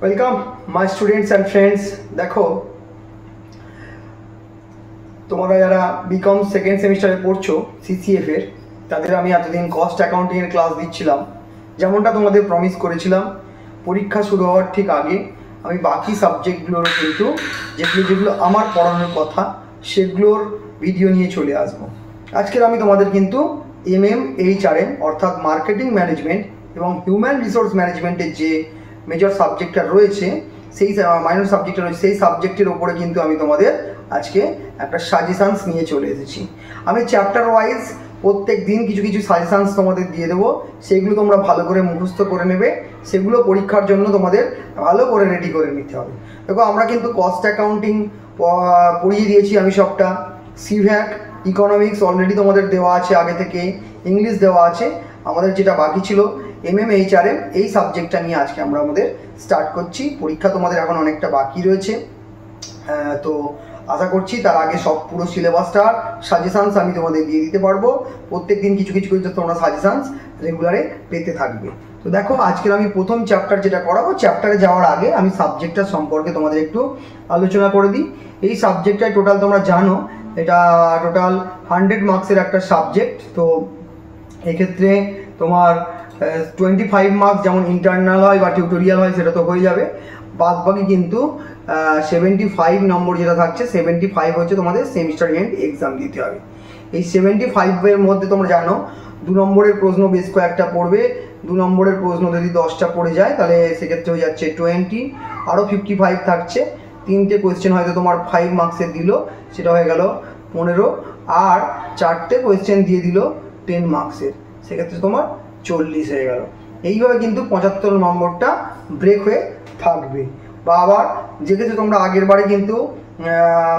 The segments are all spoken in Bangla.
Welcome my students and friends. দেখো, তোমরা যারা বিকম সেকেন্ড সেমিস্টারে পড়ছো সিসিএফ এর, তাদের আমি এতদিন কস্ট অ্যাকাউন্টিংয়ের ক্লাস দিচ্ছিলাম। যেমনটা তোমাদের প্রমিস করেছিলাম, পরীক্ষা শুরু হওয়ার ঠিক আগে আমি বাকি সাবজেক্টগুলোর কিন্তু যেগুলো আমার পড়ানোর কথা সেগুলোর ভিডিও নিয়ে চলে আসবো। আজকের আমি তোমাদের কিন্তু HRM অর্থাৎ মার্কেটিং ম্যানেজমেন্ট এবং হিউম্যান রিসোর্স ম্যানেজমেন্টের যে মেজর সাবজেক্টটা রয়েছে, সেই মাইনর সাবজেক্টটা রয়েছে, সেই সাবজেক্টের ওপরে কিন্তু আমি তোমাদের আজকে একটা সাজেশানস নিয়ে চলে এসেছি। আমি চ্যাপ্টার ওয়াইজ প্রত্যেক দিন কিছু কিছু সাজেশানস তোমাদের দিয়ে দেবো, সেগুলো তোমরা ভালো করে মুখস্থ করে নেবে। সেগুলো পরীক্ষার জন্য তোমাদের ভালো করে রেডি করে নিতে হবে। দেখো, আমরা কিন্তু কস্ট অ্যাকাউন্টিং পড়িয়ে দিয়েছি আমি সবটা। সিভ্যাক ইকোনমিক্স অলরেডি তোমাদের দেওয়া আছে আগে থেকে, ইংলিশ দেওয়া আছে। আমাদের যেটা বাকি ছিল HRM, এই সাবজেক্টটা নিয়ে আজকে আমরা আমাদের স্টার্ট করছি। পরীক্ষা তোমাদের এখন অনেকটা বাকি রয়েছে, তো আশা করছি তার আগে সব পুরো সিলেবাসটা সাজেশানস আমি তোমাদের দিয়ে দিতে পারবো। প্রত্যেক দিন কিছু কিছু করে তোমরা সাজেশানস রেগুলারে পেতে থাকবে। তো দেখো, আজকের আমি প্রথম চ্যাপ্টার যেটা করাবো, চ্যাপ্টারে যাওয়ার আগে আমি সাবজেক্টটা সম্পর্কে তোমাদের একটু আলোচনা করে দিই। এই সাবজেক্টটাই টোটাল তোমরা জানো, এটা টোটাল 100 মার্কসের একটা সাবজেক্ট। তো এক্ষেত্রে তোমার 25 মার্কস যেমন ইন্টারনাল হয় বা টিউটোরিয়াল হয় সেটা তো হয়ে যাবে, বাদ বাকি কিন্তু 75 নম্বর যেটা থাকছে, 75 হচ্ছে তোমাদের সেমিস্টার এন্ড এক্সাম দিতে হবে। এই 75-এর মধ্যে তোমরা জানো 2 নম্বরের প্রশ্ন বেশ কয়েকটা পড়বে। 2 নম্বরের প্রশ্ন যদি 10টা পড়ে যায় তাহলে সেক্ষেত্রে হয়ে যাচ্ছে 20, আরও 55 থাকছে। 3টে কোয়েশ্চেন হয়তো তোমার 5 মার্কসের দিল, সেটা হয়ে গেল 15, আর 4টে কোয়েশ্চেন দিয়ে দিল 10 মার্কসের, সেক্ষেত্রে তোমার 40 হয়ে গেল। এইভাবে কিন্তু 75 নম্বরটা ব্রেক হয়ে থাকবে। বা আবার যেক্ষেত্রে তোমরা আগের বারে কিন্তু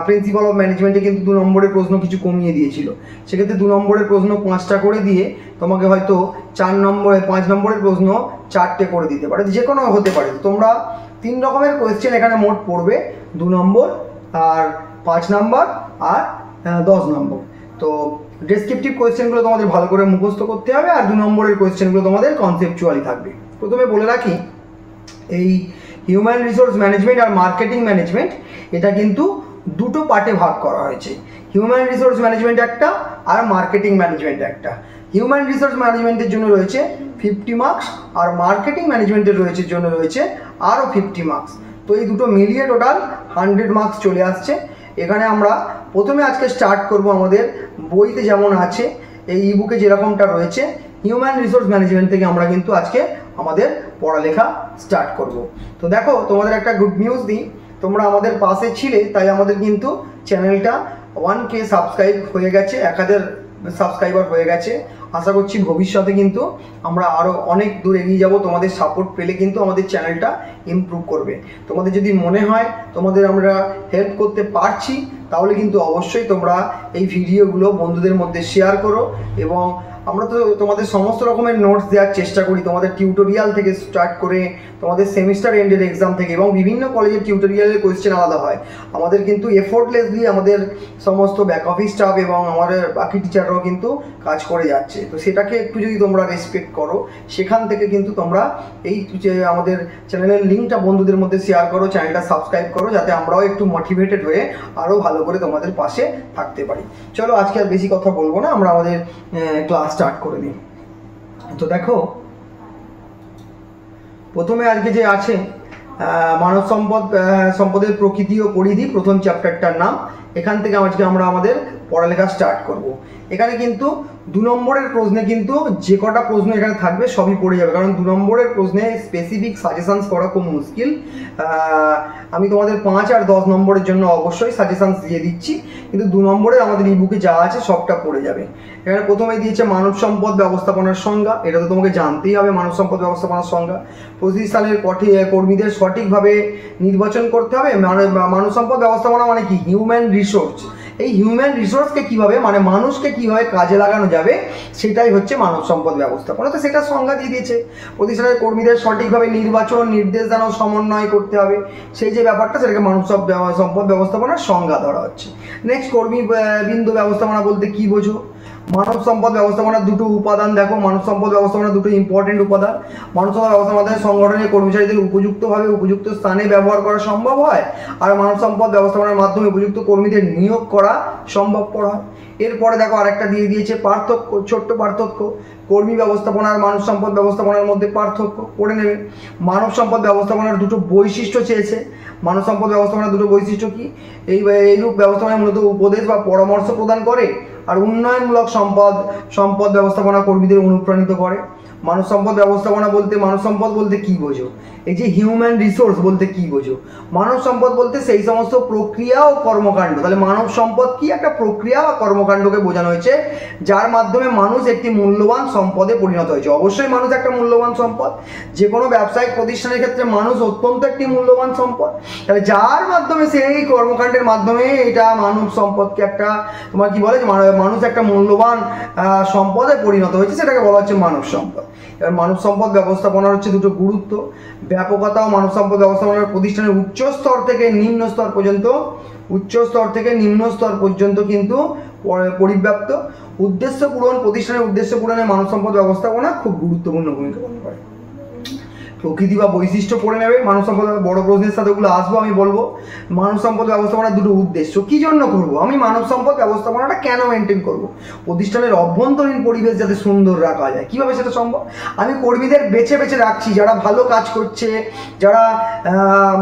প্রিন্সিপাল অফ ম্যানেজমেন্টে কিন্তু 2 নম্বরের প্রশ্ন কিছু কমিয়ে দিয়েছিল, সেক্ষেত্রে 2 নম্বরের প্রশ্ন 5টা করে দিয়ে তোমাকে হয়তো 5 নম্বরের প্রশ্ন 4টে করে দিতে পারে, যে কোনো হতে পারে। তোমরা 3 রকমের কোয়েশ্চেন এখানে মোট পড়বে, 2 নম্বর আর 5 নম্বর আর 10 নম্বর। তো ডেসক্রিপটিভ কোয়েশ্চেনগুলো তোমাদের ভালো করে মুখস্থ করতে হবে, আর 2 নম্বরের কোয়েশ্চেনগুলো তোমাদের কনসেপচুয়ালি থাকবে। প্রথমে বলে রাখি, এই হিউম্যান রিসোর্স ম্যানেজমেন্ট আর মার্কেটিং ম্যানেজমেন্ট এটা কিন্তু দুটো পার্টে ভাগ করা হয়েছে। হিউম্যান রিসোর্স ম্যানেজমেন্ট একটা আর মার্কেটিং ম্যানেজমেন্ট একটা। হিউম্যান রিসোর্স ম্যানেজমেন্টের জন্য রয়েছে 50 মার্কস, আর মার্কেটিং ম্যানেজমেন্টের জন্য রয়েছে আরও 50 মার্কস। তো এই দুটো মিলিয়ে টোটাল 100 মার্কস চলে আসছে। এখানে আমরা প্রথমে আজকে স্টার্ট করব আমাদের বইতে যেমন আছে, এই ইবুকে যেরকমটা রয়েছে, হিউম্যান রিসোর্স ম্যানেজমেন্ট থেকে আমরা কিন্তু আজকে আমাদের পড়ালেখা স্টার্ট করব। তো দেখো, তোমাদের একটা গুড নিউজ দিই, তোমরা আমাদের পাশে ছিলে তাই আমাদের কিন্তু চ্যানেলটা 1K সাবস্ক্রাইব হয়ে গেছে, 1000 সাবস্ক্রাইবার হয়ে গেছে। আশা করছি ভবিষ্যতে কিন্তু আমরা আরও অনেক দূর এগিয়ে যাব। তোমাদের সাপোর্ট পেলে কিন্তু আমাদের চ্যানেলটা ইমপ্রুভ করবে। তোমাদের যদি মনে হয় তোমাদের আমরা হেল্প করতে পারছি, তাহলে কিন্তু অবশ্যই তোমরা এই ভিডিওগুলো বন্ধুদের মধ্যে শেয়ার করো। এবং আমরা তো তোমাদের সমস্ত রকমের নোটস দেওয়ার চেষ্টা করি, তোমাদের টিউটোরিয়াল থেকে স্টার্ট করে তোমাদের সেমিস্টার এন্ডের এক্সাম থেকে, এবং বিভিন্ন কলেজের টিউটোরিয়ালের কোয়েশ্চেন আলাদা হয়। আমাদের কিন্তু এফোর্টলেসলি আমাদের সমস্ত ব্যাক অফিস স্টাফ এবং আমাদের বাকি টিচাররাও কিন্তু কাজ করে যাচ্ছে। তো সেটাকে একটু যদি তোমরা রেসপেক্ট করো, সেখান থেকে কিন্তু তোমরা এই যে আমাদের চ্যানেলের লিঙ্কটা বন্ধুদের মধ্যে শেয়ার করো, চ্যানেলটা সাবস্ক্রাইব করো, যাতে আমরাও একটু মোটিভেটেড হয়ে আরও ভালো করে তোমাদের পাশে থাকতে পারি। চলো, আজকে আর বেশি কথা বলবো না, আমরা আমাদের ক্লাস স্টার্ট করে দিই। তো দেখো, প্রথমে আজকে যে আছে মানব সম্পদের প্রকৃতি ও পরিধি, প্রথম চ্যাপ্টারটার নাম। এখান থেকে আজকে আমরা আমাদের পড়ালেখা স্টার্ট করব। এখানে কিন্তু 2 নম্বরের প্রশ্নে কিন্তু যে কটা প্রশ্ন এখানে থাকবে সবই পড়ে যাবে, কারণ 2 নম্বরের প্রশ্নে স্পেসিফিক সাজেশানস করা খুব মুশকিল। আমি তোমাদের 5 আর 10 নম্বরের জন্য অবশ্যই সাজেশানস দিয়ে দিচ্ছি, কিন্তু 2 নম্বরের আমাদের এই বুকে যা আছে সবটা পড়ে যাবে। এখানে প্রথমেই দিয়েছে মানব সম্পদ ব্যবস্থাপনার সংজ্ঞা, এটা তো তোমাকে জানতেই হবে মানব সম্পদ ব্যবস্থাপনার সংজ্ঞা। প্রতিষ্ঠানের কর্মীদের সঠিকভাবে নির্বাচন করতে হবে। মানব সম্পদ ব্যবস্থাপনা মানে কি? Human resource. এই হিউম্যান রিসোর্সকে কীভাবে, মানে মানুষকে কীভাবে কাজে লাগানো যাবে, সেটাই হচ্ছে মানব সম্পদ ব্যবস্থাপনা। তো সেটা সংজ্ঞা দিয়ে দিয়েছে। প্রতিষ্ঠানের কর্মীদের সঠিকভাবে নির্বাচন, নির্দেশদান ও সমন্বয় করতে হবে, সেই যে ব্যাপারটা, সেটাকে মানব সম্পদ ব্যবস্থাপনার সংজ্ঞা ধরা হচ্ছে। নেক্সট, কর্মী বিন্দু ব্যবস্থাপনা বলতে কী বোঝো? মানব সম্পদ ব্যবস্থাপনার দুটো উপাদান দেখো, মানব সম্পদ ব্যবস্থাপনার দুটো ইম্পর্টেন্ট উপাদান। মানব সম্পদ ব্যবস্থাপনার মাধ্যমে সংগঠনের কর্মচারীদের উপযুক্তভাবে উপযুক্ত স্থানে ব্যবহার করা সম্ভব হয়, আর মানব সম্পদ ব্যবস্থাপনার মাধ্যমে উপযুক্ত কর্মীদের নিয়োগ করা সম্ভবপর হয়। এরপরে দেখো আরেকটা দিয়ে দিয়েছে পার্থক্য, ছোট্ট পার্থক্য, কর্মী ব্যবস্থাপনা আর মানব সম্পদ ব্যবস্থাপনার মধ্যে পার্থক্য পড়ে নেবে। মানব সম্পদ ব্যবস্থাপনার দুটো বৈশিষ্ট্য চেয়েছে। মানব সম্পদ ব্যবস্থাপনার দুটো বৈশিষ্ট্য কি? এইরূপ ব্যবস্থাপনা মূলত উপদেশ বা পরামর্শ প্রদান করে, আর উন্নয়নমূলক সম্পদ ব্যবস্থাপনা কর্মীদের অনুপ্রাণিত করে। মানব সম্পদ ব্যবস্থাপনা বলতে, মানব সম্পদ বলতে কি বোঝো? এই যে হিউম্যান রিসোর্স বলতে কি বোঝো? মানব সম্পদ বলতে সেই সমস্ত প্রক্রিয়া ও কর্মকাণ্ড। তাহলে মানব সম্পদ কি? একটা প্রক্রিয়া বা কর্মকাণ্ডকে বোঝানো হয়েছে যার মাধ্যমে মানুষ একটি মূল্যবান সম্পদে পরিণত হয়েছে। অবশ্যই মানুষ একটা মূল্যবান সম্পদ, যে কোনো ব্যবসায়িক প্রতিষ্ঠানের ক্ষেত্রে মানুষ অত্যন্ত একটি মূল্যবান সম্পদ। তাহলে যার মাধ্যমে সেই কর্মকাণ্ডের মাধ্যমে এটা মানব সম্পদকে একটা তোমার কি বলে, মানুষ একটা মূল্যবান সম্পদে পরিণত হয়েছে, সেটাকে বলা হচ্ছে মানব সম্পদ। এবার মানব সম্পদ ব্যবস্থাপনার হচ্ছে দুটো গুরুত্ব, ব্যাপকতা ও মানব সম্পদ ব্যবস্থাপনার প্রতিষ্ঠানের উচ্চ স্তর থেকে নিম্ন স্তর পর্যন্ত কিন্তু পরিব্যাপ্ত। উদ্দেশ্য পূরণ, প্রতিষ্ঠানের উদ্দেশ্য পূরণে মানব সম্পদ ব্যবস্থাপনা খুব গুরুত্বপূর্ণ ভূমিকা পালন করে। প্রকৃতি বা বৈশিষ্ট্য পড়ে নেবে, মানব সম্পদ বড় প্রশ্নের সাথে ওগুলো আসবো, আমি বলবো। মানব সম্পদ ব্যবস্থাপনার দুটো উদ্দেশ্য, কি জন্য করব আমি মানব সম্পদ ব্যবস্থাপনাটা, কেন মেনটেন করব? প্রতিষ্ঠানের অভ্যন্তরীণ পরিবেশ যাতে সুন্দর রাখা যায়। কিভাবে সেটা সম্ভব? আমি কর্মীদের বেছে বেছে রাখছি যারা ভালো কাজ করছে, যারা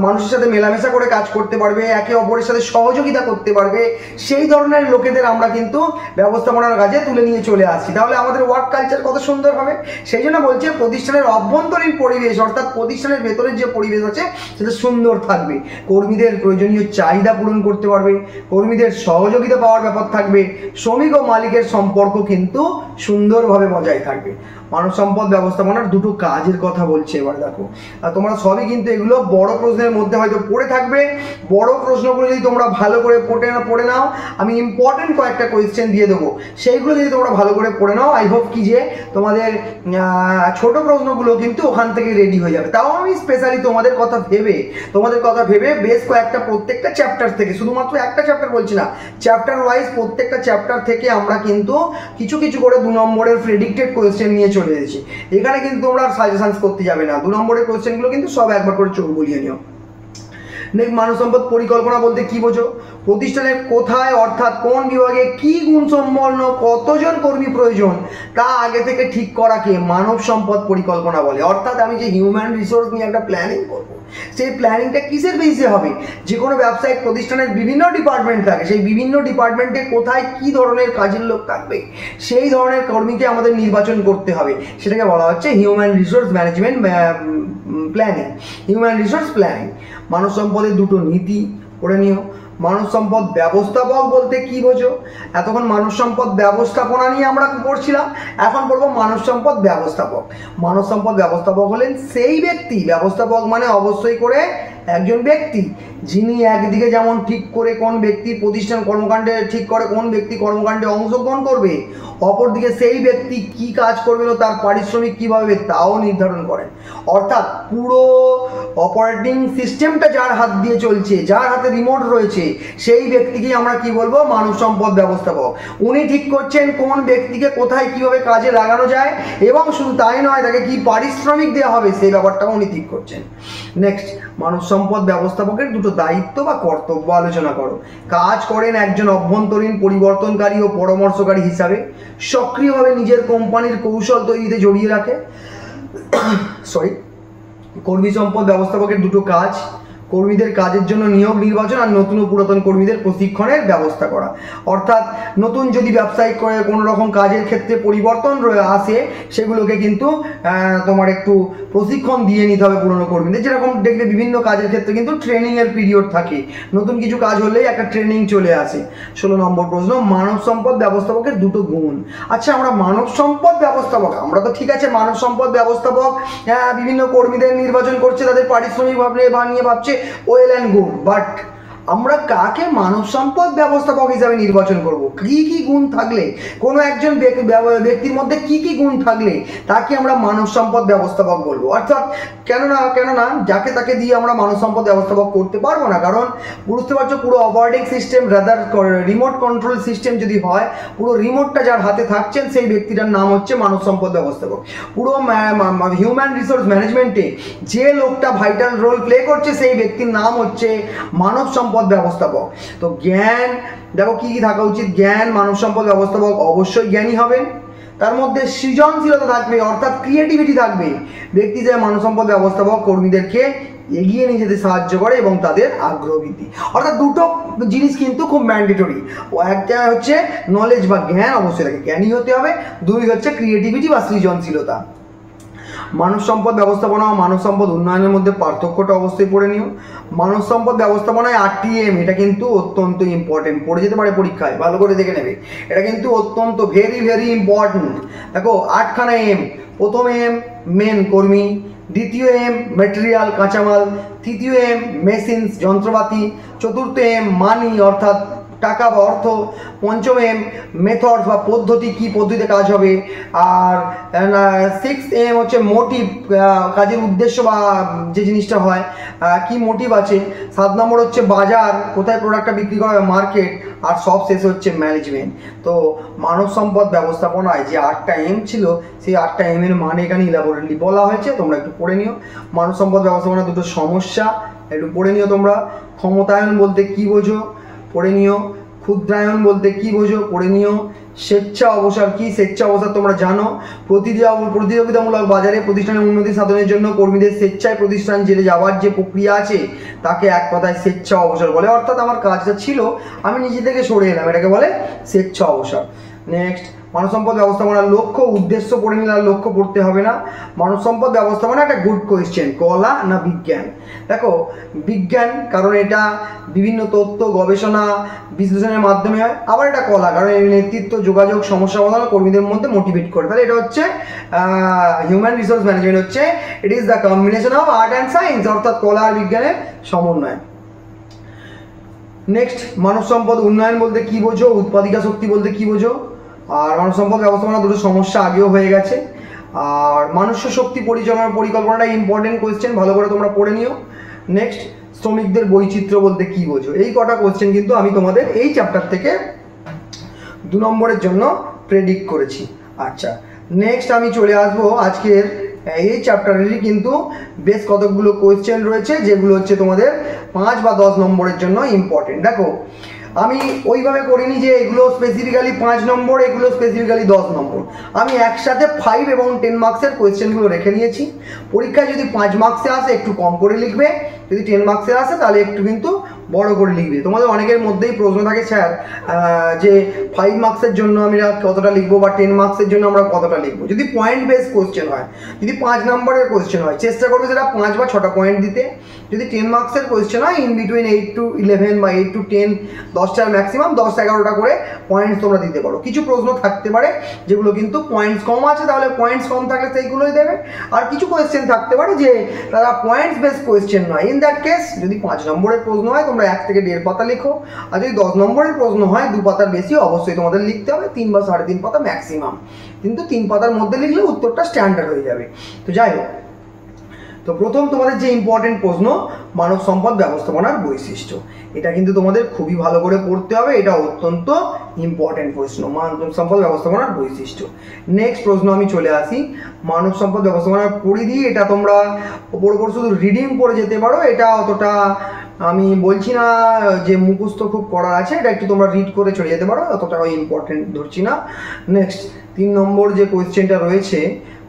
মানুষের সাথে মেলামেশা করে কাজ করতে পারবে, একে অপরের সাথে সহযোগিতা করতে পারবে, সেই ধরনের লোকেদের আমরা কিন্তু ব্যবস্থাপনার কাজে তুলে নিয়ে চলে আসছি। তাহলে আমাদের ওয়ার্ক কালচার কত সুন্দর হবে। সেই জন্য বলছে প্রতিষ্ঠানের অভ্যন্তরীণ পরিবেশ, অর্থাৎ প্রতিষ্ঠানের ভেতরের যে পরিবেশ আছে সেটা সুন্দর থাকবে, কর্মীদের প্রয়োজনীয় চাহিদা পূরণ করতে পারবে, কর্মীদের সহযোগিতা পাওয়ার ব্যাপার থাকবে, শ্রমিক ও মালিকের সম্পর্ক কিন্তু সুন্দরভাবে বজায় থাকবে। মানব সম্পদ ব্যবস্থাপনার দুটো কাজের কথা বলছে। এবার দেখো, তোমরা সবই কিন্তু এগুলো বড় প্রশ্নের মধ্যে হয়তো পড়ে থাকবে। বড় প্রশ্নগুলো যদি তোমরা ভালো করে পড়ে নাও, আমি ইম্পর্টেন্ট কয়েকটা কোয়েশ্চেন দিয়ে দেবো, সেইগুলো যদি তোমরা ভালো করে পড়ে নাও, আই হোপ কি যে তোমাদের ছোট প্রশ্নগুলো কিন্তু ওখান থেকে রেডি হয়ে যাবে। তাও আমি স্পেশালি তোমাদের কথা ভেবে বেশ কয়েকটা, প্রত্যেকটা চ্যাপ্টার থেকে, শুধুমাত্র একটা চ্যাপ্টার বলছি না, চ্যাপ্টার ওয়াইজ প্রত্যেকটা চ্যাপ্টার থেকে আমরা কিন্তু কিছু কিছু করে 2 নম্বরের প্রেডিক্টেড কোয়েশ্চেন নিয়ে চলে এসেছি। এখানে কিন্তু তোমরা আর সাজেশনস করতে যাবে না, 2 নম্বরের কোয়েশ্চেনগুলো কিন্তু সব একবার করে চোখ বুলিয়ে নিও। নেক্সট, মানব সম্পদ পরিকল্পনা বলতে কি বোঝো? প্রতিষ্ঠানের কোথায়, অর্থাৎ কোন বিভাগে কি গুণসম্পন্ন কতজন কর্মী প্রয়োজন তা আগে থেকে ঠিক করাকে মানব সম্পদ পরিকল্পনা বলে। অর্থাৎ আমি যে হিউম্যান রিসোর্স নিয়ে একটা প্ল্যানিং করব, সেই প্ল্যানিংটা কিসের বেসিসে হবে? যে কোনো ব্যবসায়িক প্রতিষ্ঠানের বিভিন্ন ডিপার্টমেন্ট থাকে, সেই বিভিন্ন ডিপার্টমেন্টে কোথায় কি ধরনের কাজের লোক থাকবে, সেই ধরনের কর্মীকে আমাদের নির্বাচন করতে হবে। সেটাকে বলা হচ্ছে human resource management planning, human resource planning. মানব সম্পদের দুটো নীতি পড়ে নিও। মানব সম্পদ ব্যবস্থাপক বলতে কি বোঝো? এতক্ষণ মানব সম্পদ ব্যবস্থাপনা নিয়ে আমরা পড়ছিলাম, এখন পড়বো মানব সম্পদ ব্যবস্থাপক। মানব সম্পদ ব্যবস্থাপক হলেন সেই ব্যক্তি, ব্যবস্থাপক মানে অবশ্যই করে একজন ব্যক্তি, যিনি একদিকে যেমন ঠিক করে কোন ব্যক্তি প্রতিষ্ঠান কর্মকাণ্ডে ঠিক করে কোন ব্যক্তি কর্মকাণ্ডে অংশগ্রহণ করবে, অপরদিকে সেই ব্যক্তি কি কাজ করবে ও তার পারিশ্রমিক কীভাবে তাও নির্ধারণ করেন। অর্থাৎ পুরো অপারেটিং সিস্টেমটা যার হাত দিয়ে চলছে, যার হাতে রিমোট রয়েছে, সেই ব্যক্তিকেই আমরা কি বলবো? মানব সম্পদ ব্যবস্থাপক। উনি ঠিক করছেন কোন ব্যক্তিকে কোথায় কিভাবে কাজে লাগানো যায়, এবং শুধু তাই নয়, তাকে কি পারিশ্রমিক দেওয়া হবে সেই ব্যাপারটাও উনি ঠিক করছেন। নেক্সট, মানব সম্পদ ব্যবস্থাপকের দুটো দায়িত্ব বা কর্তব্য আলোচনা করো। কাজ করেন একজন অভ্যন্তরীণ পরিবর্তনকারী ও পরামর্শকারী হিসাবে, সক্রিয়ভাবে নিজের কোম্পানির কৌশল তৈরিতে জড়িয়ে রাখে। কর্মী সম্পদ ব্যবস্থাপকের দুটো কাজ: কর্মীদের কাজের জন্য নিয়োগ, নির্বাচন, আর নতুন ও পুরাতন কর্মীদের প্রশিক্ষণের ব্যবস্থা করা। অর্থাৎ নতুন যদি ব্যবসায়িক কোনো রকম কাজের ক্ষেত্রে পরিবর্তন আসে, সেগুলোকে কিন্তু তোমার একটু প্রশিক্ষণ দিয়ে নিতে হবে পুরনো কর্মীদের। যেরকম দেখবে বিভিন্ন কাজের ক্ষেত্রে কিন্তু ট্রেনিংয়ের পিরিয়ড থাকে, নতুন কিছু কাজ হলেই একটা ট্রেনিং চলে আসে। 16 নম্বর প্রশ্ন, মানব সম্পদ ব্যবস্থাপকের দুটো গুণ। আচ্ছা, আমরা মানব সম্পদ ব্যবস্থাপক, আমরা তো ঠিক আছে মানব সম্পদ ব্যবস্থাপক, বিভিন্ন কর্মীদের নির্বাচন করছে, তাদের পারিশ্রমিক ভাবছে, ওয়েল অ্যান্ড গুড, বাট আমরা কাকে মানব সম্পদ ব্যবস্থাপক হিসাবে নির্বাচন করব? কি কি গুণ থাকলে, কোনো একজন ব্যক্তির মধ্যে কি কি গুণ থাকলে তাকে আমরা মানব সম্পদ ব্যবস্থাপক বলবো? অর্থাৎ কেননা যাকে তাকে দিয়ে আমরা মানব সম্পদ ব্যবস্থাপক করতে পারবো না, কারণ বুঝতে পারছো পুরো operating system rather remote control system যদি হয়, পুরো রিমোটটা যার হাতে থাকছেন সেই ব্যক্তিটার নাম হচ্ছে মানব সম্পদ ব্যবস্থাপক। পুরো হিউম্যান রিসোর্স ম্যানেজমেন্টে যে লোকটা ভাইটাল রোল প্লে করছে সেই ব্যক্তির নাম হচ্ছে মানব সম্পদ ব্যবস্থাপক। তো জ্ঞান দেখো কি কি থাকা উচিত। জ্ঞান, মানব সম্পদ ব্যবস্থাপক অবশ্যই জ্ঞানী হবেন, তার মধ্যে সৃজনশীলতা থাকবে অর্থাৎ ক্রিয়েটিভিটি থাকবে। ব্যক্তি যে মানব সম্পদ ব্যবস্থাপক কর্মীদেরকে এগিয়ে নিয়ে যেতে সাহায্য করে এবং তাদের আগ্রহ বৃদ্ধি। অর্থাৎ দুটো জিনিস কিন্তু খুব ম্যান্ডেটরি। একটা হচ্ছে নলেজ বা জ্ঞান অবশ্যই থাকে, জ্ঞানী হতে হবে। দুই হচ্ছে ক্রিয়েটিভিটি বা সৃজনশীলতা। মানব সম্পদ ব্যবস্থাপনা ও মানব সম্পদ উন্নয়নের মধ্যে পার্থক্যটা অবশ্যই পড়ে নিও। মানব সম্পদ ব্যবস্থাপনায় 8টি এম, এটা কিন্তু অত্যন্ত ইম্পর্টেন্ট, পড়ে যেতে পারে পরীক্ষায়, ভালো করে দেখে নেবে। এটা কিন্তু অত্যন্ত ভেরি ভেরি ইম্পর্টেন্ট। দেখো 8খানা এম। প্রথম এম মেন কর্মী, দ্বিতীয় এম ম্যাটেরিয়াল কাঁচামাল, তৃতীয় এম মেশিনস যন্ত্রপাতি, চতুর্থ এম মানি অর্থাৎ টাকা বা অর্থ, পঞ্চম এম মেথড বা পদ্ধতি, কি পদ্ধতিতে কাজ হবে, আর 6th এম হচ্ছে মোটিভ, কাজের উদ্দেশ্য বা যে জিনিসটা হয় কি মোটিভ আছে। 7 নম্বর হচ্ছে বাজার, কোথায় প্রোডাক্টটা বিক্রি করা হয়, মার্কেট। আর সব শেষে হচ্ছে ম্যানেজমেন্ট। তো মানব সম্পদ ব্যবস্থাপনায় যে 8টা এম ছিল, সেই 8টা এম এর মানে এখানে ইলাবোরেটলি বলা হয়েছে, তোমরা একটু পড়ে নিও। মানব সম্পদ ব্যবস্থাপনার দুটো সমস্যা একটু পড়ে নিও তোমরা। ক্ষমতায়ন বলতে কি বোঝো, পড়ে নিও। ক্ষুদ্রায়ন বলতে কি বোঝো, পড়ে নিও। স্বেচ্ছা অবসর কি, স্বেচ্ছা অবসর তোমরা জানো। প্রতিযোগিতামূলক বাজারে প্রতিষ্ঠানের উন্নতি সাধনের জন্য কর্মীদের স্বেচ্ছায় প্রতিষ্ঠান জেলে যাওয়ার যে প্রক্রিয়া আছে তাকে এক কথায় স্বেচ্ছা অবসর বলে। অর্থাৎ আমার কাজটা ছিল, আমি নিজে থেকে সরে এলাম, এটাকে বলে স্বেচ্ছা অবসর। নেক্সট, মানব সম্পদ ব্যবস্থাপনার লক্ষ্য উদ্দেশ্য পড়ে নিলে আর লক্ষ্য পড়তে হবে না। মানব সম্পদ ব্যবস্থাপনা একটা গুড কোয়েশ্চেন, কলা না বিজ্ঞান? দেখো বিজ্ঞান, কারণ এটা বিভিন্ন তথ্য গবেষণা বিশ্লেষণের মাধ্যমে হয়। আবার এটা কলা, কারণ এর নেতৃত্ব, যোগাযোগ, সমস্যা সমাধান কর্মীদের মধ্যে মোটিভেট করে। তাহলে এটা হচ্ছে হিউম্যান রিসোর্স ম্যানেজমেন্ট হচ্ছে it is the combination of art and science, অর্থাৎ কলা আর বিজ্ঞানের সমন্বয়। নেক্সট, মানব সম্পদ উন্নয়ন বলতে কি বোঝো, উৎপাদিকা শক্তি বলতে কি বোঝো। আর মানব সম্পদ ব্যবস্থাপনা দুটো সমস্যা আগেও হয়ে গেছে। আর মানুষ্য শক্তি পরিচালনার পরিকল্পনাটা ইম্পর্টেন্ট কোয়েশ্চেন, ভালো করে তোমরা পড়ে নিও। নেক্সট, শ্রমিকদের বৈচিত্র্য বলতে কি বোঝো। এই কটা কোয়েশ্চেন কিন্তু আমি তোমাদের এই চ্যাপ্টার থেকে 2 নম্বরের জন্য প্রেডিক্ট করেছি। আচ্ছা, নেক্সট আমি চলে আসবো আজকের এই চ্যাপ্টারেরই কিন্তু বেশ কতগুলো কোয়েশ্চেন রয়েছে যেগুলো হচ্ছে তোমাদের 5 বা 10 নম্বরের জন্য ইম্পর্টেন্ট। দেখো আমি ওইভাবে করিনি যে এগুলো স্পেসিফিক্যালি 5 নম্বর, এগুলো স্পেসিফিক্যালি 10 নম্বর। আমি একসাথে 5 এবং 10 মার্কসের কোয়েশ্চেনগুলো রেখে নিয়েছি। পরীক্ষায় যদি 5 মার্কসে আসে একটু কম করে লিখবে, যদি 10 মার্কসে আসে তাহলে একটু কিন্তু বড় করে লিখবে। তোমাদের অনেকের মধ্যেই প্রশ্ন থাকে স্যার যে 5 মার্কসের জন্য আমি কতটা লিখবো বা 10 মার্কসের জন্য আমরা কতটা লিখবো। যদি পয়েন্ট বেস কোয়েশ্চেন হয়, যদি 5 নম্বরের কোয়েশ্চেন হয়, চেষ্টা করবে সেটা 5 বা 6টা পয়েন্ট দিতে। যদি 10 মার্কসের কোয়েশ্চেন হয়, ইন বিটুইন 8 to 11 বা 8 to 10, 10টার ম্যাক্সিমাম 10-11টা করে পয়েন্টস তোমরা দিতে পারো। কিছু প্রশ্ন থাকতে পারে যেগুলো কিন্তু পয়েন্টস কম আছে, তাহলে পয়েন্টস কম থাকলে সেইগুলোই দেবে। আর কিছু কোয়েশ্চেন থাকতে পারে যে তারা পয়েন্টস বেস কোয়েশ্চেন নয়, ইন দ্যাট কেস যদি 5 নম্বরের প্রশ্ন হয় তোমরা 1 থেকে 1.5 পাতা লেখো। আর যদি 10 নম্বরের প্রশ্ন হয় 2 পাতার বেশি অবশ্যই তোমাদের লিখতে হবে, 3 বা 3.5 পাতা ম্যাক্সিমাম। কিন্তু 3 পাতার মধ্যে লিখলে উত্তরটা স্ট্যান্ডার্ড হয়ে যাবে। তো যাই হোক, তো প্রথম তোমাদের যে ইম্পর্টেন্ট প্রশ্ন, মানব সম্পদ ব্যবস্থাপনার বৈশিষ্ট্য, এটা কিন্তু তোমাদের খুবই ভালো করে পড়তে হবে। এটা অত্যন্ত ইম্পর্টেন্ট প্রশ্ন, মানব সম্পদ ব্যবস্থাপনার বৈশিষ্ট্য। নেক্সট প্রশ্ন আমি চলে আসি, মানব সম্পদ ব্যবস্থাপনার পরিধি। এটা তোমরা ওপর শুধু রিডিং করে যেতে পারো, এটা অতটা আমি বলছি না যে মুখস্থ খুব করা আছে, এটা একটু তোমরা রিড করে চলে যেতে পারো, অতটা ইম্পর্টেন্ট ধরছি না। নেক্সট 3 নম্বর যে কোয়েশ্চেনটা রয়েছে,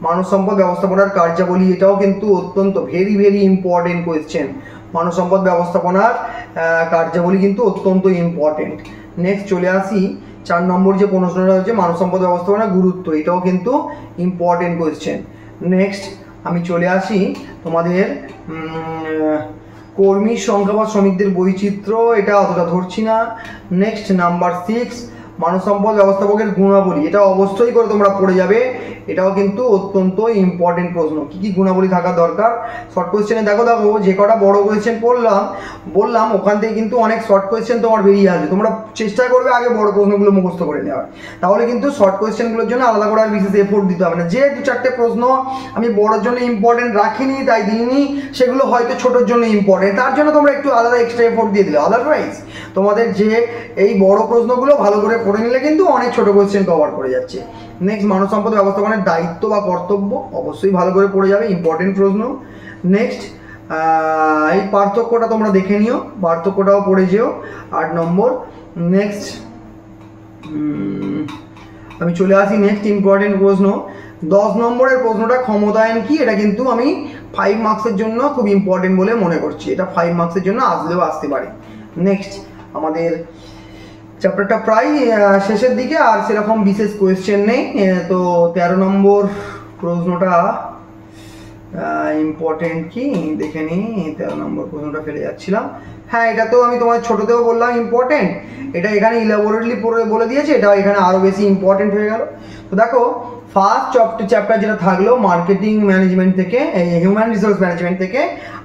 মানব সম্পদ ব্যবস্থাপনার কার্যাবলী, এটাও কিন্তু অত্যন্ত ভেরি ভেরি ইম্পর্টেন্ট কোয়েশ্চেন। মানব সম্পদ ব্যবস্থাপনার কার্যাবলী কিন্তু অত্যন্ত ইম্পর্টেন্ট। নেক্সট চলে আসি 4 নম্বর যে প্রশ্নটা হচ্ছে মানব সম্পদ ব্যবস্থাপনার গুরুত্ব, এটাও কিন্তু ইম্পর্টেন্ট কোয়েশ্চেন। নেক্সট আমি চলে আসি তোমাদের কর্মীর সংখ্যা বা শ্রমিকদের বৈচিত্র্য, এটা অতটা ধরছি না। নেক্সট নাম্বার 6, মানব সম্পদ ব্যবস্থাপকের গুণাবলী, এটা অবশ্যই করে তোমরা পড়ে যাবে। এটাও কিন্তু অত্যন্ত ইম্পর্টেন্ট প্রশ্ন। কী কী গুণাবলী থাকা দরকার শর্ট কোয়েশ্চেনে দেখো যে কটা বড় কোয়েশ্চেন বললাম ওখান থেকে কিন্তু অনেক শর্ট কোয়েশ্চেন তোমার বেরিয়ে আসবে। তোমরা চেষ্টা করবে আগে বড় প্রশ্নগুলো মুখস্থ করে নেওয়ার, তাহলে কিন্তু শর্ট কোয়েশ্চেনগুলোর জন্য আলাদা করে আর বিশেষ এফোর্ট দিতে হবে না। যে 2-4টে প্রশ্ন আমি বড়োর জন্য ইম্পর্টেন্ট রাখিনি তাই দিইনি, সেগুলো হয়তো ছোটোর জন্য ইম্পর্টেন্ট, তার জন্য তোমরা একটু আলাদা এক্সট্রা এফোর্ট দিয়ে দিলে। আদারওয়াইজ তোমাদের যে এই বড় প্রশ্নগুলো ভালো করে পড়ে নিলে কিন্তু অনেক ছোট কোয়েশ্চেন কভার করে যাচ্ছে। নেক্সট, মানব সম্পদ ব্যবস্থাপনার দায়িত্ব বা কর্তব্য, অবশ্যই ভালো করে পড়ে যাবে, ইম্পর্টেন্ট প্রশ্ন। নেক্সট, এই পার্থক্যটা তোমরা দেখে নিও, পার্থক্যটাও পড়ে যেও 8 নম্বর। নেক্সট আমি চলে আসি নেক্সট ইম্পর্টেন্ট প্রশ্ন 10 নম্বরের প্রশ্নটা ক্ষমতায়ন কি, এটা কিন্তু আমি 5 মার্কসের জন্য খুব ইম্পর্টেন্ট বলে মনে করছি, এটা 5 মার্কসের জন্য আসলেও আসতে পারে। নেক্সট, আমাদের চ্যাপ্টারটা প্রায় শেষের দিকে, আর সেরকম বিশেষ কোয়েশ্চেন নেই। তো 13 নম্বর প্রশ্নটা ইম্পর্টেন্ট কি দেখে নিই। 13 নম্বর প্রশ্নটা ফেলে যাচ্ছিলাম। হ্যাঁ, এটা তো আমি তোমার ছোটোতেও বললাম ইম্পর্টেন্ট, এটা এখানে ইলাবোরেটলি বলে দিয়েছে, এটা এখানে আরও বেশি ইম্পর্টেন্ট হয়ে গেল। তো দেখো, ফার্স্ট চ্যাপ্টার যেটা থাকলো মার্কেটিং ম্যানেজমেন্ট থেকে, হিউম্যান রিসোর্স ম্যানেজমেন্ট থেকে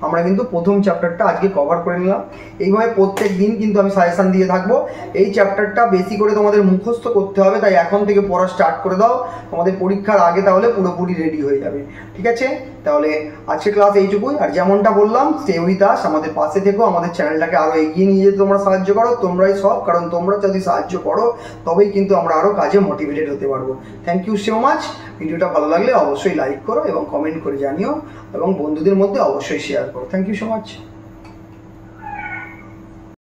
আমরা কিন্তু প্রথম চ্যাপ্টারটা আজকে কভার করে নিলাম। এইভাবে প্রত্যেক দিন কিন্তু আমি সাজেশান দিয়ে থাকবো। এই চ্যাপ্টারটা বেশি করে তোমাদের মুখস্থ করতে হবে, তাই এখন থেকে পড়া স্টার্ট করে দাও, তোমাদের পরীক্ষার আগে তাহলে পুরোপুরি রেডি হয়ে যাবে। ঠিক আছে, তাহলে আজকের ক্লাস এইটুকুই। আর যেমনটা বললাম, স্টে উইথ আস, আমাদের পাশে থেকো, আমাদের চ্যানেলটাকে আরও এগিয়ে নিয়ে যেতে তোমরা সাহায্য করো, তোমরাই সব, কারণ তোমরা যদি সাহায্য করো তবেই কিন্তু আমরা আরও কাজে মোটিভেটেড হতে পারবো। Thank you so much. ভিডিওটা ভালো লাগলে অবশ্যই লাইক করো এবং কমেন্ট করে জানিও, এবং বন্ধুদের মধ্যে অবশ্যই শেয়ার করো। Thank you so much.